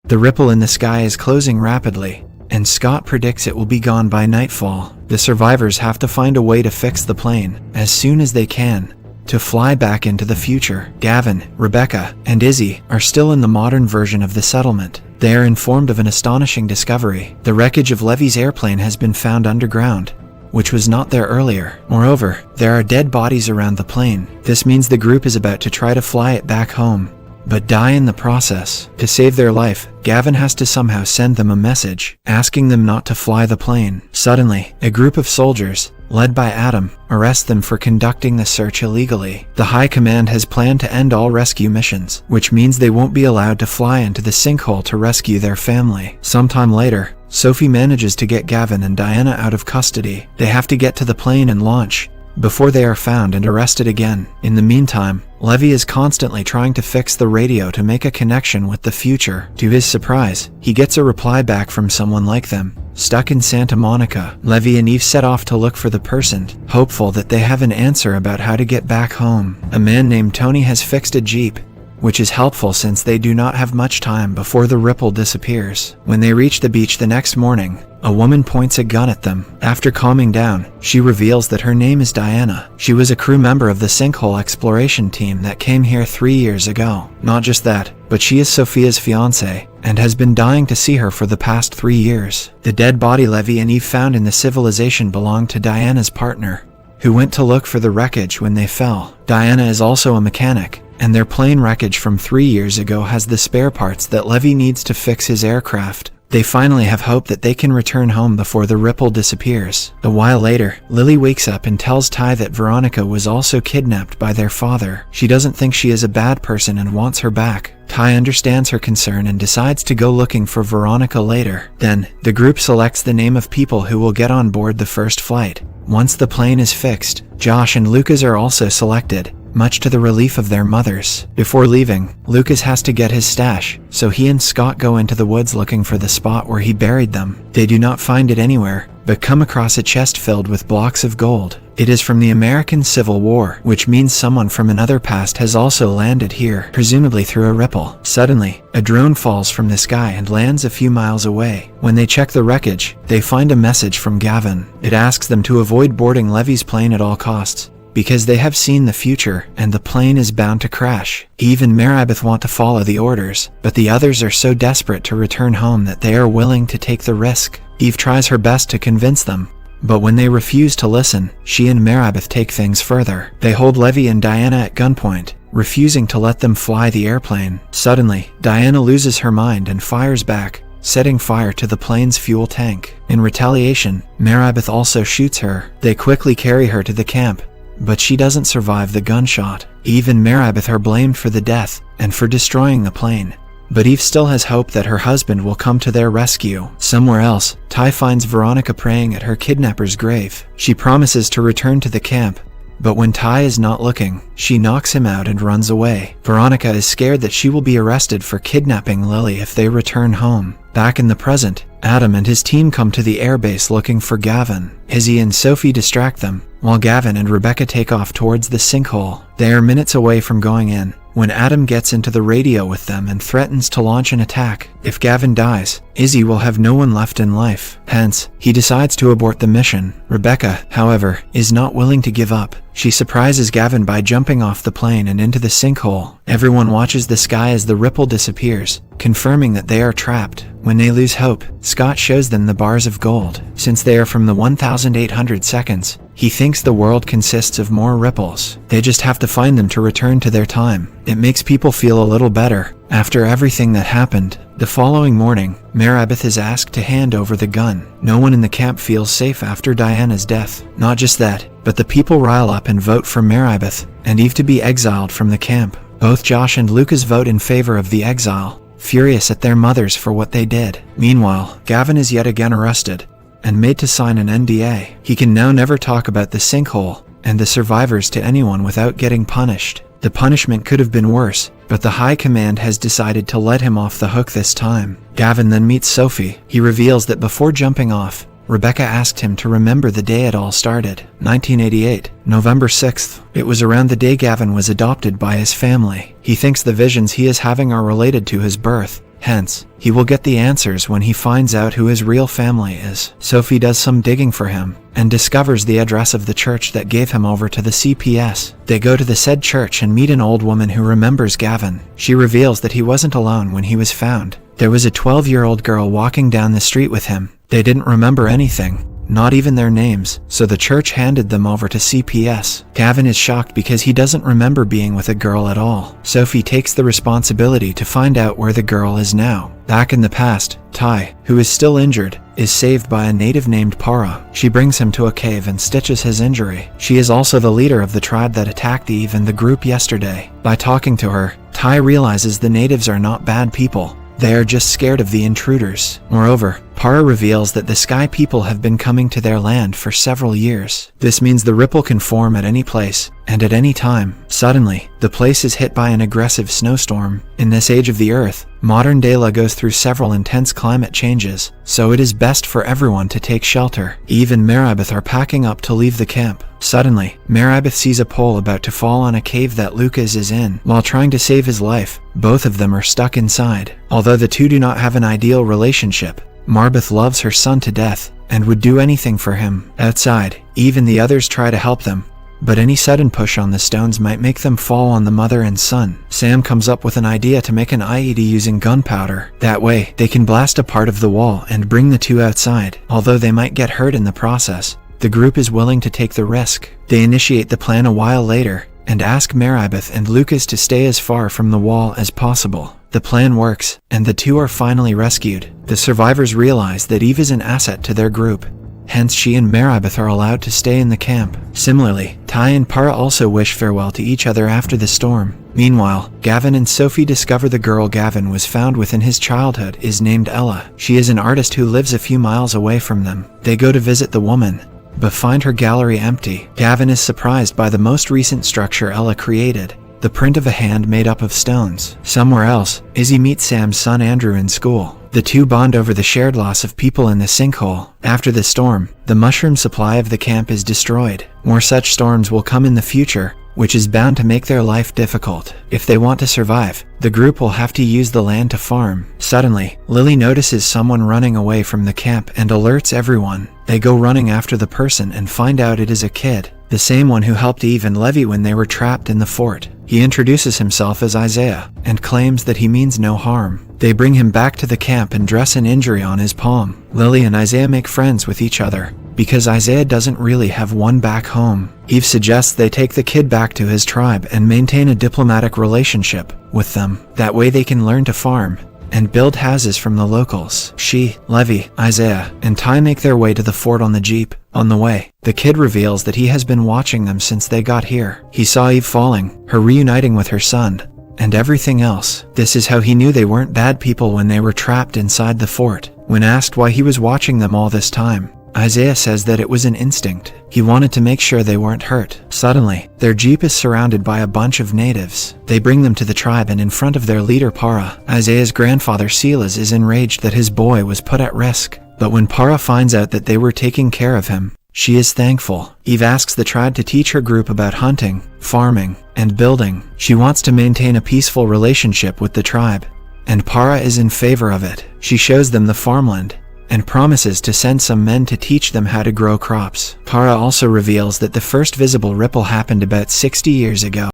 The ripple in the sky is closing rapidly, and Scott predicts it will be gone by nightfall. The survivors have to find a way to fix the plane as soon as they can to fly back into the future. Gavin, Rebecca, and Izzy are still in the modern version of the settlement. They are informed of an astonishing discovery. The wreckage of Levy's airplane has been found underground, which was not there earlier. Moreover, there are dead bodies around the plane. This means the group is about to try to fly it back home, but die in the process. To save their life, Gavin has to somehow send them a message, asking them not to fly the plane. Suddenly, a group of soldiers, led by Adam, arrest them for conducting the search illegally. The High Command has planned to end all rescue missions, which means they won't be allowed to fly into the sinkhole to rescue their family. Sometime later, Sophie manages to get Gavin and Diana out of custody. They have to get to the plane and launch before they are found and arrested again. In the meantime, Levy is constantly trying to fix the radio to make a connection with the future. To his surprise, he gets a reply back from someone like them, stuck in Santa Monica. Levy and Eve set off to look for the person, hopeful that they have an answer about how to get back home. A man named Tony has fixed a Jeep, which is helpful since they do not have much time before the ripple disappears. When they reach the beach the next morning, a woman points a gun at them. After calming down, she reveals that her name is Diana. She was a crew member of the sinkhole exploration team that came here 3 years ago. Not just that, but she is Sophia's fiancée, and has been dying to see her for the past 3 years. The dead body Levy and Eve found in the civilization belonged to Diana's partner, who went to look for the wreckage when they fell. Diana is also a mechanic, and their plane wreckage from 3 years ago has the spare parts that Levy needs to fix his aircraft. They finally have hope that they can return home before the ripple disappears. A while later, Lily wakes up and tells Ty that Veronica was also kidnapped by their father. She doesn't think she is a bad person and wants her back. Ty understands her concern and decides to go looking for Veronica later. Then, the group selects the name of people who will get on board the first flight. Once the plane is fixed, Josh and Lucas are also selected, much to the relief of their mothers. Before leaving, Lucas has to get his stash, so he and Scott go into the woods looking for the spot where he buried them. They do not find it anywhere, but come across a chest filled with blocks of gold. It is from the American Civil War, which means someone from another past has also landed here, presumably through a ripple. Suddenly, a drone falls from the sky and lands a few miles away. When they check the wreckage, they find a message from Gavin. It asks them to avoid boarding Levy's plane at all costs, because they have seen the future, and the plane is bound to crash. Eve and Merabeth want to follow the orders, but the others are so desperate to return home that they are willing to take the risk. Eve tries her best to convince them, but when they refuse to listen, she and Merabeth take things further. They hold Levy and Diana at gunpoint, refusing to let them fly the airplane. Suddenly, Diana loses her mind and fires back, setting fire to the plane's fuel tank. In retaliation, Merabeth also shoots her. They quickly carry her to the camp, but she doesn't survive the gunshot. Eve and Merabeth are blamed for the death and for destroying the plane, but Eve still has hope that her husband will come to their rescue. Somewhere else, Ty finds Veronica praying at her kidnapper's grave. She promises to return to the camp, but when Ty is not looking, she knocks him out and runs away. Veronica is scared that she will be arrested for kidnapping Lily if they return home. Back in the present, Adam and his team come to the airbase looking for Gavin. Izzy and Sophie distract them, while Gavin and Rebecca take off towards the sinkhole. They are minutes away from going in, when Adam gets into the radio with them and threatens to launch an attack. If Gavin dies, Izzy will have no one left in life. Hence, he decides to abort the mission. Rebecca, however, is not willing to give up. She surprises Gavin by jumping off the plane and into the sinkhole. Everyone watches the sky as the ripple disappears, confirming that they are trapped. When they lose hope, Scott shows them the bars of gold. Since they are from the 1800 seconds, he thinks the world consists of more ripples. They just have to find them to return to their time. It makes people feel a little better. After everything that happened, the following morning, Merabeth is asked to hand over the gun. No one in the camp feels safe after Diana's death. Not just that, but the people rile up and vote for Merabeth and Eve to be exiled from the camp. Both Josh and Lucas vote in favor of the exile, furious at their mothers for what they did. Meanwhile, Gavin is yet again arrested and made to sign an NDA. He can now never talk about the sinkhole and the survivors to anyone without getting punished. The punishment could have been worse, but the High Command has decided to let him off the hook this time. Gavin then meets Sophie. He reveals that before jumping off, Rebecca asked him to remember the day it all started. 1988, November 6th. It was around the day Gavin was adopted by his family. He thinks the visions he is having are related to his birth. Hence, he will get the answers when he finds out who his real family is. Sophie does some digging for him and discovers the address of the church that gave him over to the CPS. They go to the said church and meet an old woman who remembers Gavin. She reveals that he wasn't alone when he was found. There was a 12-year-old girl walking down the street with him. They didn't remember anything, not even their names, so the church handed them over to CPS. Gavin is shocked because he doesn't remember being with a girl at all. Sophie takes the responsibility to find out where the girl is now. Back in the past, Ty, who is still injured, is saved by a native named Para. She brings him to a cave and stitches his injury. She is also the leader of the tribe that attacked Eve and the group yesterday. By talking to her, Ty realizes the natives are not bad people. They are just scared of the intruders. Moreover, Para reveals that the Sky people have been coming to their land for several years. This means the ripple can form at any place and at any time. Suddenly, the place is hit by an aggressive snowstorm. In this age of the Earth, modern Dela goes through several intense climate changes, so it is best for everyone to take shelter. Eve and Meribeth are packing up to leave the camp. Suddenly, Meribeth sees a pole about to fall on a cave that Lucas is in. While trying to save his life, both of them are stuck inside. Although the two do not have an ideal relationship, Marbeth loves her son to death and would do anything for him. Outside, Eve and the others try to help them, but any sudden push on the stones might make them fall on the mother and son. Sam comes up with an idea to make an IED using gunpowder. That way, they can blast a part of the wall and bring the two outside. Although they might get hurt in the process, the group is willing to take the risk. They initiate the plan a while later and ask Meribeth and Lucas to stay as far from the wall as possible. The plan works, and the two are finally rescued. The survivors realize that Eve is an asset to their group. Hence, she and Meribeth are allowed to stay in the camp. Similarly, Ty and Para also wish farewell to each other after the storm. Meanwhile, Gavin and Sophie discover the girl Gavin was found with in his childhood is named Ella. She is an artist who lives a few miles away from them. They go to visit the woman, but find her gallery empty. Gavin is surprised by the most recent structure Ella created, the print of a hand made up of stones. Somewhere else, Izzy meets Sam's son Andrew in school. The two bond over the shared loss of people in the sinkhole. After the storm, the mushroom supply of the camp is destroyed. More such storms will come in the future, which is bound to make their life difficult. If they want to survive, the group will have to use the land to farm. Suddenly, Lily notices someone running away from the camp and alerts everyone. They go running after the person and find out it is a kid, the same one who helped Eve and Levi when they were trapped in the fort. He introduces himself as Isaiah and claims that he means no harm. They bring him back to the camp and dress an injury on his palm. Lily and Isaiah make friends with each other because Isaiah doesn't really have one back home. Eve suggests they take the kid back to his tribe and maintain a diplomatic relationship with them. That way they can learn to farm and build houses from the locals. She, Levi, Isaiah, and Ty make their way to the fort on the jeep. On the way, the kid reveals that he has been watching them since they got here. He saw Eve falling, her reuniting with her son, and everything else. This is how he knew they weren't bad people when they were trapped inside the fort. When asked why he was watching them all this time, Isaiah says that it was an instinct. He wanted to make sure they weren't hurt. Suddenly, their jeep is surrounded by a bunch of natives. They bring them to the tribe and in front of their leader Para. Isaiah's grandfather Silas is enraged that his boy was put at risk. But when Para finds out that they were taking care of him, she is thankful. Eve asks the tribe to teach her group about hunting, farming, and building. She wants to maintain a peaceful relationship with the tribe, and Para is in favor of it. She shows them the farmland and promises to send some men to teach them how to grow crops. Para also reveals that the first visible ripple happened about 60 years ago.